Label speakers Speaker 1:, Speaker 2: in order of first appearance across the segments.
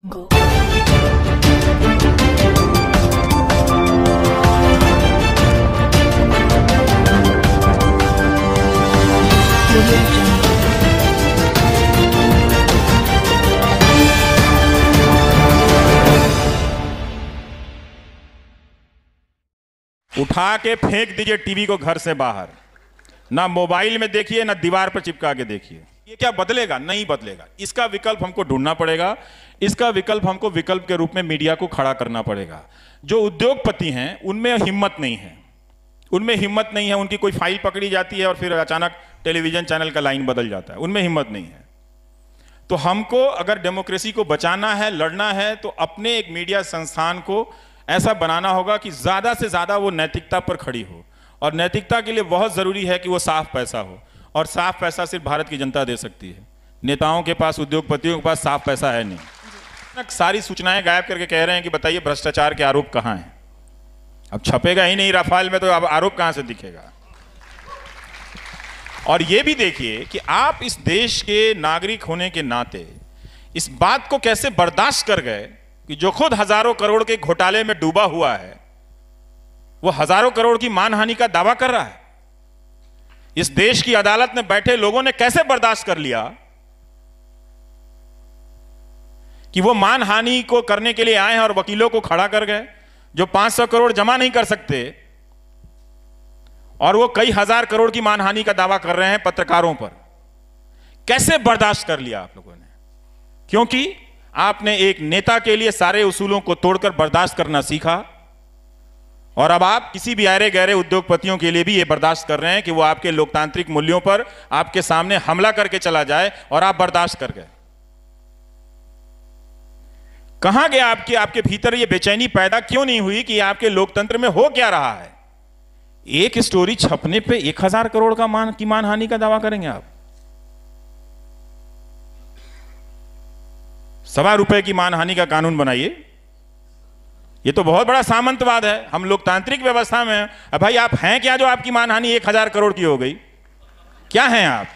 Speaker 1: Go.
Speaker 2: उठा के फेंक दीजिए टीवी को घर से बाहर। ना मोबाइल में देखिए, ना दीवार पर चिपका के देखिए। ये क्या बदलेगा? नहीं बदलेगा। इसका विकल्प हमको ढूंढना पड़ेगा। इसका विकल्प हमको विकल्प के रूप में मीडिया को खड़ा करना पड़ेगा। जो उद्योगपति हैं उनमें हिम्मत नहीं है, उनकी कोई फाइल पकड़ी जाती है और फिर अचानक टेलीविजन चैनल का लाइन बदल जाता है, उनमें हिम्मत नहीं है। तो हमको अगर डेमोक्रेसी को बचाना है, लड़ना है, तो अपने एक मीडिया संस्थान को ऐसा बनाना होगा कि ज्यादा से ज्यादा वो नैतिकता पर खड़ी हो। और नैतिकता के लिए बहुत जरूरी है कि वो साफ पैसा हो, और साफ पैसा सिर्फ भारत की जनता दे सकती है। नेताओं के पास, उद्योगपतियों के पास साफ पैसा है नहीं। सारी सूचनाएं गायब करके कह रहे हैं कि बताइए भ्रष्टाचार के आरोप कहां हैं। अब छपेगा ही नहीं राफेल में, तो अब आरोप कहां से दिखेगा। और ये भी देखिए कि आप इस देश के नागरिक होने के नाते इस बात को कैसे बर्दाश्त कर गए कि जो खुद हजारों करोड़ के घोटाले में डूबा हुआ है, वो हजारों करोड़ की मानहानि का दावा कर रहा है। इस देश की अदालत में बैठे लोगों ने कैसे बर्दाश्त कर लिया कि वो मानहानि को करने के लिए आए हैं और वकीलों को खड़ा कर गए, जो 500 करोड़ जमा नहीं कर सकते और वो कई हजार करोड़ की मानहानि का दावा कर रहे हैं पत्रकारों पर। कैसे बर्दाश्त कर लिया आप लोगों ने? क्योंकि आपने एक नेता के लिए सारे उसूलों को तोड़कर बर्दाश्त करना सीखा, और अब आप किसी भी अरे गहरे उद्योगपतियों के लिए भी यह बर्दाश्त कर रहे हैं कि वो आपके लोकतांत्रिक मूल्यों पर आपके सामने हमला करके चला जाए, और आप बर्दाश्त कर गए। कहां गया आपके भीतर ये बेचैनी पैदा क्यों नहीं हुई कि आपके लोकतंत्र में हो क्या रहा है? एक स्टोरी छपने पे 1000 करोड़ की मानहानि का दावा करेंगे आप। ₹1.25 की मानहानि का कानून बनाइए। ये तो बहुत बड़ा सामंतवाद है। हम लोकतांत्रिक व्यवस्था में हैं। अब भाई आप हैं क्या जो आपकी मानहानि 1000 करोड़ की हो गई? क्या हैं आप?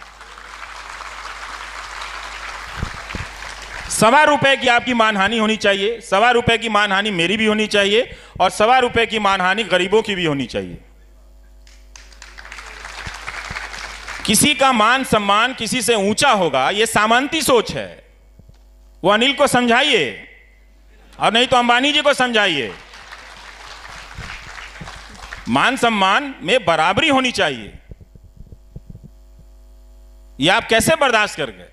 Speaker 2: ₹1.25 की आपकी मानहानि होनी चाहिए, ₹1.25 की मानहानि मेरी भी होनी चाहिए, और ₹1.25 की मानहानि गरीबों की भी होनी चाहिए। किसी का मान सम्मान किसी से ऊंचा होगा, यह सामंती सोच है। वो अनिल को समझाइए, और नहीं तो अंबानी जी को समझाइए। मान सम्मान में बराबरी होनी चाहिए। यह आप कैसे बर्दाश्त कर गए?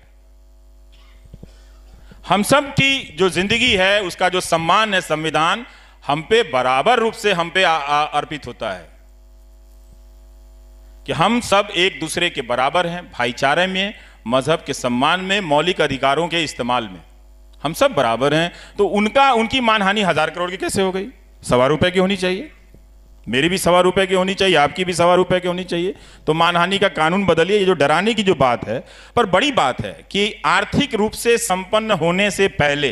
Speaker 2: हम सब की जो जिंदगी है, उसका जो सम्मान है, संविधान हम पे बराबर रूप से हम पे अर्पित होता है कि हम सब एक दूसरे के बराबर हैं। भाईचारे में, मजहब के सम्मान में, मौलिक अधिकारों के इस्तेमाल में हम सब बराबर हैं। तो उनकी मानहानि 1000 करोड़ की कैसे हो गई? ₹1.25 की होनी चाहिए, मेरी भी ₹1.25 की होनी चाहिए, आपकी भी ₹1.25 की होनी चाहिए। तो मानहानि का कानून बदलिए। ये जो डराने की जो बात है, पर बड़ी बात है कि आर्थिक रूप से संपन्न होने से पहले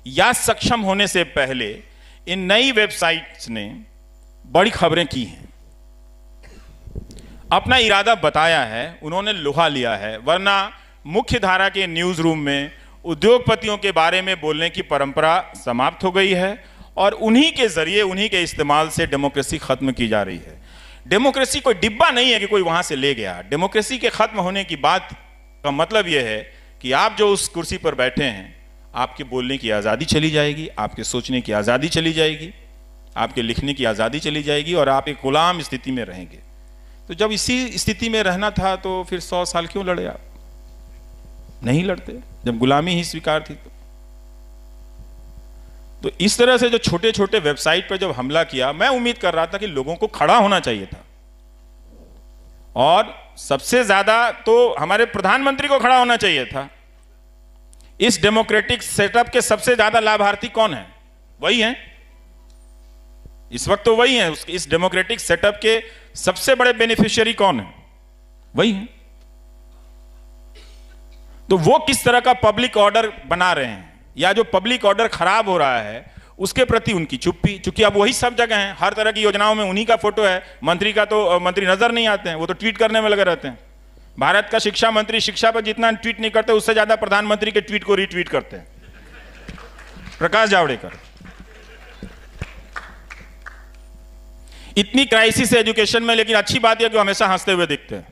Speaker 2: या सक्षम होने से पहले इन नई वेबसाइट्स ने बड़ी खबरें की हैं, अपना इरादा बताया है, उन्होंने लोहा लिया है। वरना मुख्य धारा के न्यूज रूम में उद्योगपतियों के बारे में बोलने की परंपरा समाप्त हो गई है, और उन्हीं के जरिए, उन्हीं के इस्तेमाल से डेमोक्रेसी खत्म की जा रही है। डेमोक्रेसी कोई डिब्बा नहीं है कि कोई वहां से ले गया। डेमोक्रेसी के खत्म होने की बात का मतलब यह है कि आप जो उस कुर्सी पर बैठे हैं, आपके बोलने की आज़ादी चली जाएगी, आपके सोचने की आज़ादी चली जाएगी, आपके लिखने की आज़ादी चली जाएगी, और आप एक गुलाम स्थिति में रहेंगे। तो जब इसी स्थिति में रहना था तो फिर 100 साल क्यों लड़े आप? नहीं लड़ते जब गुलामी ही स्वीकार थी। तो इस तरह से जो छोटे छोटे वेबसाइट पर जब हमला किया, मैं उम्मीद कर रहा था कि लोगों को खड़ा होना चाहिए था, और सबसे ज्यादा तो हमारे प्रधानमंत्री को खड़ा होना चाहिए था। इस डेमोक्रेटिक सेटअप के सबसे ज्यादा लाभार्थी कौन है? वही हैं इस वक्त, तो वही हैं। इस डेमोक्रेटिक सेटअप के सबसे बड़े बेनिफिशियरी कौन है? वही हैं। तो वो किस तरह का पब्लिक ऑर्डर बना रहे हैं, या जो पब्लिक ऑर्डर खराब हो रहा है उसके प्रति उनकी चुप्पी। चूंकि अब वही सब जगह हैं, हर तरह की योजनाओं में उन्हीं का फोटो है। मंत्री का तो मंत्री नजर नहीं आते हैं, वो तो ट्वीट करने में लगे रहते हैं। भारत का शिक्षा मंत्री शिक्षा पर जितना ट्वीट नहीं करते, उससे ज्यादा प्रधानमंत्री के ट्वीट को रीट्वीट करते हैं। प्रकाश जावड़ेकर। इतनी क्राइसिस है एजुकेशन में, लेकिन अच्छी बात यह कि वो हमेशा हंसते हुए दिखते हैं।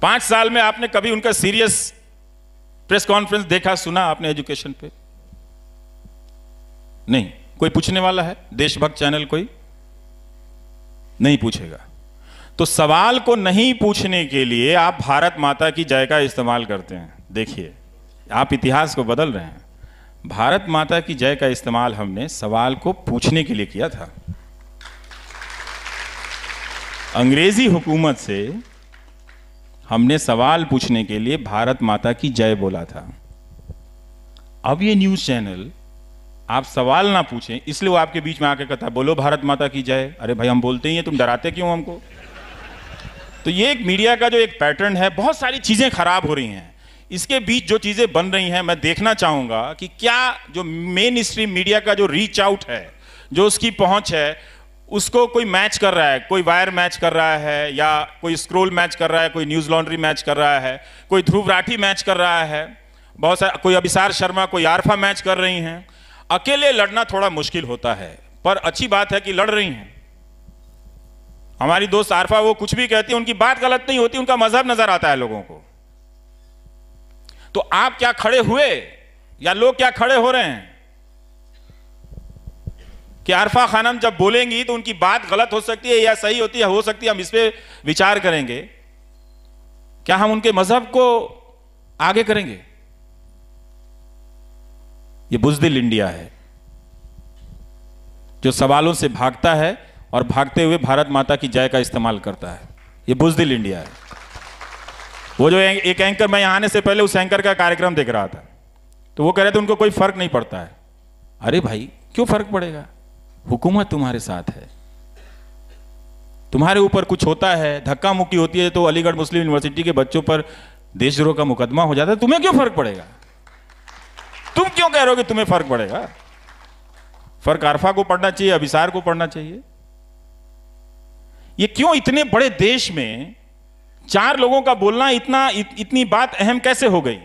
Speaker 2: 5 साल में आपने कभी उनका सीरियस प्रेस कॉन्फ्रेंस देखा, सुना आपने एजुकेशन पे? नहीं। कोई पूछने वाला है? देशभक्त चैनल कोई नहीं पूछेगा। तो सवाल को नहीं पूछने के लिए आप भारत माता की जय का इस्तेमाल करते हैं। देखिए, आप इतिहास को बदल रहे हैं। भारत माता की जय का इस्तेमाल हमने सवाल को पूछने के लिए किया था। अंग्रेजी हुकूमत से हमने सवाल पूछने के लिए भारत माता की जय बोला था। अब ये न्यूज़ चैनल आप सवाल ना पूछें, इसलिए वो आपके बीच में आके कहता है बोलो भारत माता की जय। अरे भाई, हम बोलते ही हैं, तुम डराते क्यों हमको? तो ये एक मीडिया का जो एक पैटर्न है, बहुत सारी चीज़ें खराब हो रही हैं। इसके बीच जो चीज़ें बन रही हैं, मैं देखना चाहूँगा कि क्या जो मेन स्ट्रीम मीडिया का जो रीच आउट है, जो उसकी पहुँच है, उसको कोई मैच कर रहा है। कोई वायर मैच कर रहा है, या कोई स्क्रोल मैच कर रहा है, कोई न्यूज़ लॉन्ड्री मैच कर रहा है, कोई ध्रुव राठी मैच कर रहा है, बहुत सारा, कोई अभिसार शर्मा, कोई आरफा मैच कर रही हैं। अकेले लड़ना थोड़ा मुश्किल होता है, पर अच्छी बात है कि लड़ रही हैं। हमारी दोस्त आरफा, वो कुछ भी कहती है, उनकी बात गलत नहीं होती, उनका मजहब नजर आता है लोगों को। तो आप क्या खड़े हुए या लोग क्या खड़े हो रहे हैं कि आरफा खानम जब बोलेंगी तो उनकी बात गलत हो सकती है या सही होती है, हो सकती है, हम इस पे विचार करेंगे। क्या हम उनके मजहब को आगे करेंगे? ये बुज़दिल इंडिया है जो सवालों से भागता है और भागते हुए भारत माता की जय का इस्तेमाल करता है। ये बुज़दिल इंडिया है। वो जो एक एंकर, मैं यहां आने से पहले उस एंकर का कार्यक्रम देख रहा था, तो वो कह रहे थे उनको कोई फर्क नहीं पड़ता है। अरे भाई, क्यों फर्क पड़ेगा? हुकूमत तुम्हारे साथ है, तुम्हारे ऊपर कुछ होता है, धक्का मुक्की होती है, तो अलीगढ़ मुस्लिम यूनिवर्सिटी के बच्चों पर देशद्रोह का मुकदमा हो जाता है, तुम्हें क्यों फर्क पड़ेगा? तुम क्यों कह रहे हो कि तुम्हें फर्क पड़ेगा? फर्क आरफा को पड़ना चाहिए, अभिसार को पड़ना चाहिए। ये क्यों इतने बड़े देश में 4 लोगों का बोलना इतनी बात अहम कैसे हो गई?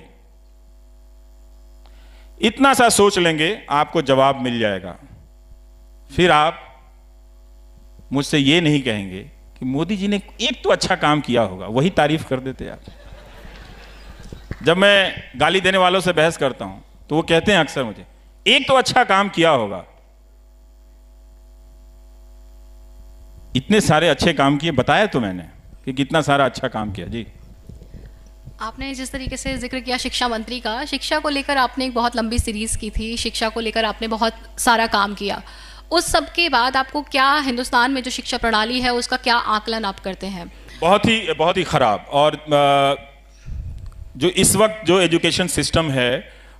Speaker 2: इतना सा सोच लेंगे, आपको जवाब मिल जाएगा। फिर आप मुझसे ये नहीं कहेंगे कि मोदी जी ने एक तो अच्छा काम किया होगा, वही तारीफ कर देते आप। जब मैं गाली देने वालों से बहस करता हूं तो वो कहते हैं अक्सर मुझे, एक तो अच्छा काम किया होगा। इतने सारे अच्छे काम किए, बताया तो मैंने कि कितना सारा अच्छा काम किया। जी,
Speaker 1: आपने जिस तरीके से जिक्र किया शिक्षा मंत्री का, शिक्षा को लेकर आपने एक बहुत लंबी सीरीज की थी, शिक्षा को लेकर आपने बहुत सारा काम किया। उस सब के बाद आपको क्या हिंदुस्तान में जो शिक्षा प्रणाली है उसका क्या आकलन आप करते हैं?
Speaker 2: बहुत ही खराब। और जो इस वक्त जो एजुकेशन सिस्टम है,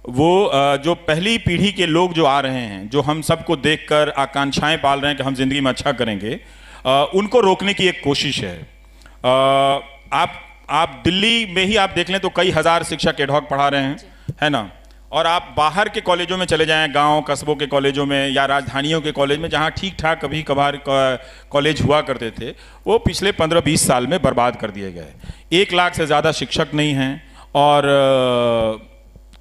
Speaker 2: वो जो पहली पीढ़ी के लोग जो आ रहे हैं, जो हम सबको देखकर आकांक्षाएं पाल रहे हैं कि हम जिंदगी में अच्छा करेंगे, उनको रोकने की एक कोशिश है। आप दिल्ली में ही आप देख लें तो कई हजार शिक्षक एडहॉक पढ़ा रहे हैं, है ना? और आप बाहर के कॉलेजों में चले जाएं, गांव कस्बों के कॉलेजों में या राजधानियों के कॉलेज में, जहां ठीक ठाक कभी कभार कॉलेज हुआ करते थे, वो पिछले 15-20 साल में बर्बाद कर दिए गए। 1 लाख से ज़्यादा शिक्षक नहीं हैं और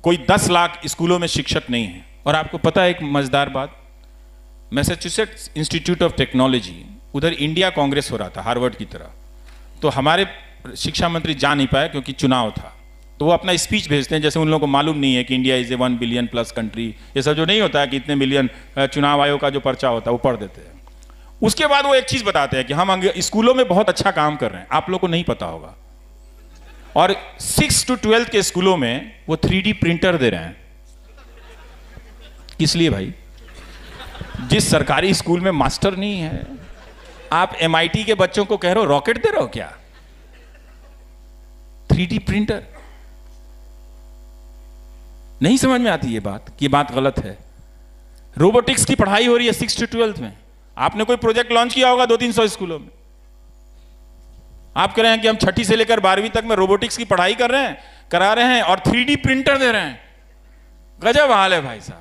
Speaker 2: कोई 10 लाख स्कूलों में शिक्षक नहीं हैं। और आपको पता है एक मज़ेदार बात, मैसाचुसेट्स इंस्टीट्यूट ऑफ टेक्नोलॉजी, उधर इंडिया कांग्रेस हो रहा था हार्वर्ड की तरह, तो हमारे शिक्षा मंत्री जा नहीं पाए क्योंकि चुनाव था। तो वो अपना स्पीच भेजते हैं जैसे उन लोगों को मालूम नहीं है कि India is a 1 billion plus country. ये सब जो नहीं होता है कि इतने मिलियन, चुनाव आयोग का जो पर्चा होता है वो पढ़ देते हैं। उसके बाद वो एक चीज़ बताते हैं कि हम स्कूलों में बहुत अच्छा काम कर रहे हैं, आप लोग को नहीं पता होगा। और 6 to 12 के स्कूलों में वो 3D प्रिंटर दे रहे हैं। किस लिए भाई? जिस सरकारी स्कूल में मास्टर नहीं है, आप MIT के बच्चों को कह रहे हो रॉकेट दे रहे हो क्या? 3D printer. नहीं समझ में आती ये बात कि ये बात गलत है। रोबोटिक्स की पढ़ाई हो रही है 6 to 12 में। आपने कोई प्रोजेक्ट लॉन्च किया होगा 200-300 स्कूलों में। आप कह रहे हैं कि हम 6ठी से लेकर 12वीं तक में रोबोटिक्स की पढ़ाई करा रहे हैं और 3D प्रिंटर दे रहे हैं। गजब हाल है भाई साहब।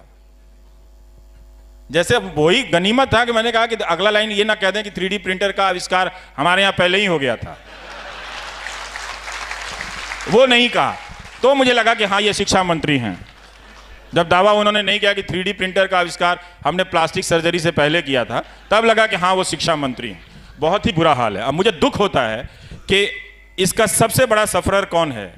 Speaker 2: जैसे वही गनीमत था कि मैंने कहा कि अगला लाइन ये ना कह दें कि 3D प्रिंटर का आविष्कार हमारे यहां पहले ही हो गया था। वो नहीं कहा तो मुझे लगा कि हाँ, ये शिक्षा मंत्री हैं। जब दावा उन्होंने नहीं किया कि 3D प्रिंटर का आविष्कार हमने प्लास्टिक सर्जरी से पहले किया था, तब लगा कि हाँ वो शिक्षा मंत्री हैं। बहुत ही बुरा हाल है। अब मुझे दुख होता है कि इसका सबसे बड़ा सफरर कौन है?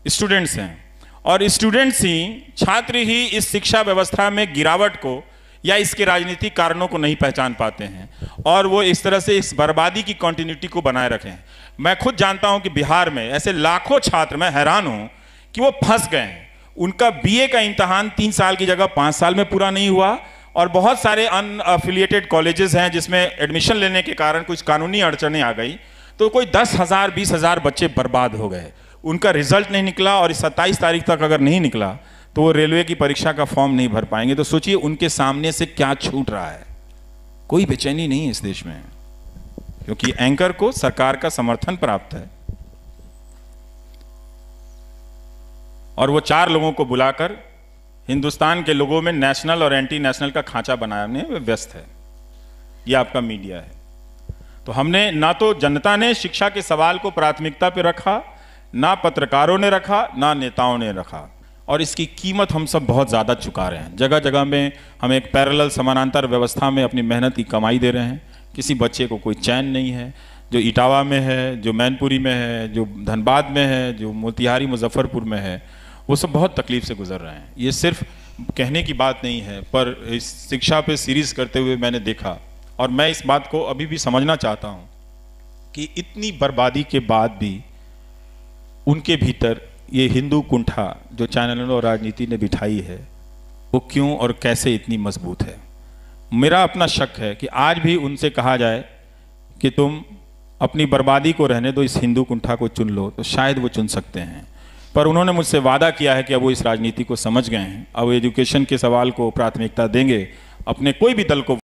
Speaker 2: स्टूडेंट्स हैं, और स्टूडेंट्स ही, छात्र ही इस शिक्षा व्यवस्था में गिरावट को या इसके राजनीतिक कारणों को नहीं पहचान पाते हैं, और वो इस तरह से इस बर्बादी की कंटिन्यूटी को बनाए रखे हैं। मैं खुद जानता हूं कि बिहार में ऐसे लाखों छात्र, मैं हैरान हूं कि वो फंस गए हैं। उनका बीए का इम्तहान 3 साल की जगह 5 साल में पूरा नहीं हुआ, और बहुत सारे अनअफिलिएटेड कॉलेजेस हैं जिसमें एडमिशन लेने के कारण कुछ कानूनी अड़चनें आ गई, तो कोई 10,000 20,000 बच्चे बर्बाद हो गए। उनका रिजल्ट नहीं निकला, और 27 तारीख तक अगर नहीं निकला तो वो रेलवे की परीक्षा का फॉर्म नहीं भर पाएंगे। तो सोचिए उनके सामने से क्या छूट रहा है। कोई बेचैनी नहीं है इस देश में, क्योंकि एंकर को सरकार का समर्थन प्राप्त है, और वो 4 लोगों को बुलाकर हिंदुस्तान के लोगों में नेशनल और एंटी नेशनल का खांचा बनाने में व्यस्त है। ये आपका मीडिया है। तो हमने, ना तो जनता ने शिक्षा के सवाल को प्राथमिकता पर रखा, ना पत्रकारों ने रखा, ना नेताओं ने रखा, और इसकी कीमत हम सब बहुत ज़्यादा चुका रहे हैं। जगह जगह में हम एक पैरेलल समानांतर व्यवस्था में अपनी मेहनत की कमाई दे रहे हैं। किसी बच्चे को कोई चैन नहीं है, जो इटावा में है, जो मैनपुरी में है, जो धनबाद में है, जो मोतिहारी मुजफ्फरपुर में है, वो सब बहुत तकलीफ से गुजर रहे हैं। ये सिर्फ कहने की बात नहीं है, पर इस शिक्षा पे सीरीज़ करते हुए मैंने देखा, और मैं इस बात को अभी भी समझना चाहता हूँ कि इतनी बर्बादी के बाद भी उनके भीतर ये हिंदू कुंठा जो चैनलों और राजनीति ने बिठाई है, वो क्यों और कैसे इतनी मजबूत है। मेरा अपना शक है कि आज भी उनसे कहा जाए कि तुम अपनी बर्बादी को रहने दो, इस हिंदू कुंठा को चुन लो, तो शायद वो चुन सकते हैं। पर उन्होंने मुझसे वादा किया है कि अब वो इस राजनीति को समझ गए हैं, अब एजुकेशन के सवाल को प्राथमिकता देंगे, अपने कोई भी दल को